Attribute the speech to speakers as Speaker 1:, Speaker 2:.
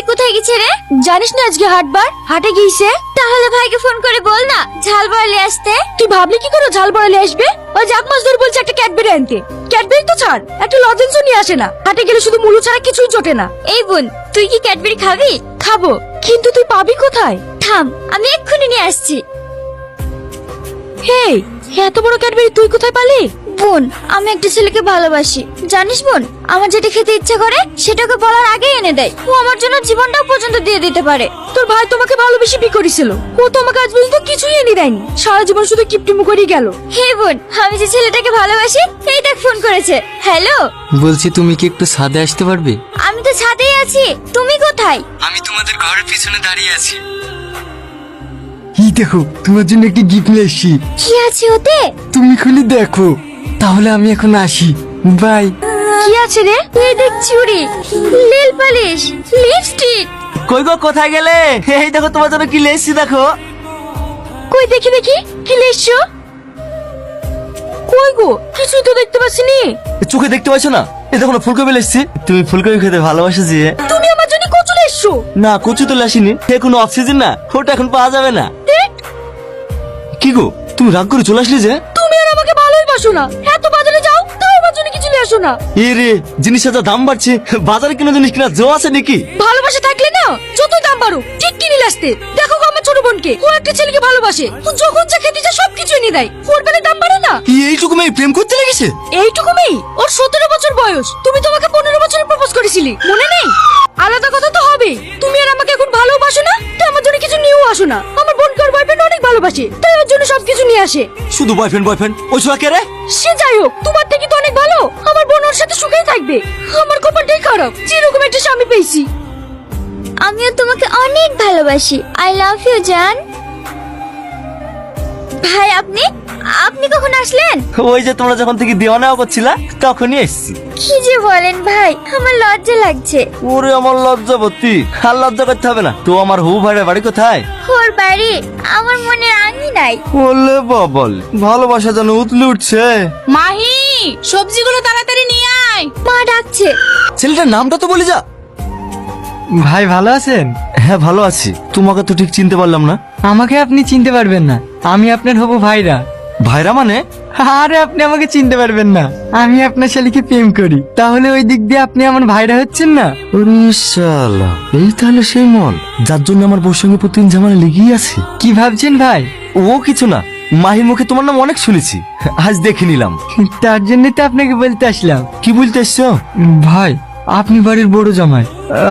Speaker 1: ভাই কোথায় গেছে রে?
Speaker 2: জানিস না আজকে হাটবার হাটে গিয়েছে।
Speaker 1: তাহলে ভাইকে ফোন করে বল না ঝাল বড়ালি আসতে।
Speaker 2: তুই ভাবলি কি করে ঝাল বড়ালি আসবে? ওই যে 1 মাস ধরে বলছে একটা ক্যাডবেরি আনতে। ক্যাডবেরি তো ছাড়, একটা লজেন্সও নিয়ে আসে না। হাটে গেলে শুধু মুলু ছাড়া কিছুই জোটে না।
Speaker 1: এই বোন, তুই কি ক্যাডবেরি খাবি?
Speaker 2: খাবো, কিন্তু তুই পাবি কোথায়?
Speaker 1: থাম, আমি এক্ষুনি নিয়ে আসছি।
Speaker 2: হে, এত বড় ক্যাডবেরি তুই কোথায় পালি?
Speaker 1: বোন, আমি একটা ছেলেকে ভালোবাসি। জানিস বোন, আমার যেটা খেতে ইচ্ছা করে সেটাকে বলার আগেই এনে দেয়। ও আমার জন্য জীবনটাও পর্যন্ত দিয়ে দিতে পারে।
Speaker 2: তোর ভাই তোমাকে ভালোবেসে বিয়ে করেছিল, ও তোমাকে আজ পর্যন্ত কিছুই এনে দেয়নি। সারা জীবন শুধু কিপটিমু করেই গেল।
Speaker 1: হে বোন, আমি যে ছেলেটাকে ভালোবাসি এই দেখ ফোন করেছে। হ্যালো,
Speaker 3: বলছি তুমি কি একটু ছাদে আসতে পারবে?
Speaker 1: আমি তো ছাদেই আছি, তুমি কোথায়?
Speaker 3: আমি তোমাদের ঘরের পিছনে দাঁড়িয়ে আছি। এই দেখো, তোমার জন্য একটি গিফট নিয়ে এসেছি,
Speaker 1: কি আছে ওতে?
Speaker 3: তুমি খুলে দেখো। তাহলে আমি এখন আসি, বাই।
Speaker 2: কি আছে রে?
Speaker 1: এই দেখ চুড়ি, নেল পালিশ, লিপস্টিক।
Speaker 4: কই গো, কোথায় গেলে? এই দেখো তোমার জন্য কি লেসছি, দেখো।
Speaker 2: কই দেখি দেখি, কি লেসছো? কই গো, কিছুই তো দেখতে পাচ্ছি নি।
Speaker 4: চোখে দেখতে পাচ্ছ না? এই দেখো না, ফুলকপি লেসছি। তুমি ফুলকপি খেতে ভালোবাসো যে।
Speaker 2: তুমি আমার জন্য কচু লেসছো?
Speaker 4: না, কচু তো লেসিনি, এখন অক্সিজেন না, ওটা এখন পাওয়া যাবে না। কি গো, তুমি রাগ করে চলে আসলে যে?
Speaker 2: তুমি আর আমাকে ভালোই বাসো না, এত বাজারে যাও তাও আমার জন্য কিছু নিয়ে আসো না।
Speaker 4: এ রে, জিনিসের যা দাম বাড়ছে, বাজারে কিনা জিনিস কিনা জো আছে নাকি?
Speaker 2: ভালোবাসা থাকলে না যতই দাম বাড়ুক ঠিক কিনে নিয়ে আসতে। দেখো গো আমার ছোট বোনকে, ও একটা ছেলেকে ভালোবাসে, ও যখন যা খেতে চায় সবকিছু এনে দেয়। ওর বেলায় দাম বাড়ে না?
Speaker 4: এইটুকু মেয়ে প্রেম করতে লেগেছে?
Speaker 2: এইটুকু মেয়ে, ওর 17 বছর বয়স। তুমি তোমাকে 15 বছরে প্রপোজ করেছিলি, মনে নেই? আলাদা কথা তো হবে। তুমি আর আমাকে এখন ভালোবাসো না, তাই আমার জন্য কিছু নিয়েও আসো না। আমার বোনকে ওর বয়ফ্রেন্ড অনেক ভালোবাসে, তাই ওর জন্য সবকিছু নিয়ে আসে।
Speaker 4: শুধু বয়ফ্রেন্ড বয়ফ্রেন্ড, ওই ছোড়া কে রে?
Speaker 2: সে যাই হোক, তোমার থেকে তো অনেক ভালো। আমার বোন ওর সাথে সুখেই থাকবে। আমার কপালটাই খারাপ, যেরকম একটা স্বামী পেয়েছি।
Speaker 1: আমিও তোমাকে অনেক ভালোবাসি। আই লাভ ইউ জান। ভাই আপনি আপনি কখন আসলেন?
Speaker 4: ওই যে তোমরা যখন থেকে দেওয়া নেওয়া করছিলা তখনই এসছি।
Speaker 1: কি যে বলেন ভাই, আমার লজ্জা লাগছে।
Speaker 4: ওরে আমার লজ্জাবতী, আর লজ্জা করতে হবে না তো। আমার হবু ভাইয়ের বাড়ি কোথায়?
Speaker 1: ওর বাড়ি আমার মনের আঙিনায়।
Speaker 4: বলে বাবল, ভালোবাসা যেন উতলে উঠছে।
Speaker 2: মাহি, সবজিগুলো তাড়াতাড়ি নিয়ে আয়।
Speaker 1: মা ডাকছে।
Speaker 4: ছেলেটার নামটা তো বলে যা।
Speaker 3: ভাই ভালো আছেন?
Speaker 4: হ্যাঁ ভালো আছি, তোমাকে তো ঠিক চিনতে পারলাম না।
Speaker 3: আমাকে আপনি চিনতে পারবেন না, আমি আপনার হবু ভাইরা।
Speaker 4: ভাইরা মানে?
Speaker 3: আরে আপনি আমাকে চিনতে পারবেন না, আমি আপনার শালিকে প্রেম করি। তাহলে ওই দিক দিয়ে আপনি আমার ভাইরা হচ্ছেন না?
Speaker 4: ওরে শালা, এই তাহলে সেই মন যার জন্য আমার বউর সঙ্গে প্রতিদিন ঝামেলা লেগেই আছে।
Speaker 3: কি ভাবছেন ভাই?
Speaker 4: ও কিছু না, মাহির মুখে তোমার নাম অনেক শুনেছি, আজ দেখে নিলাম।
Speaker 3: তার জন্য তো আপনাকে বলতে আসলাম।
Speaker 4: কি বলতে এসছো?
Speaker 3: ভাই, আপনি বাড়ির বড় জামাই,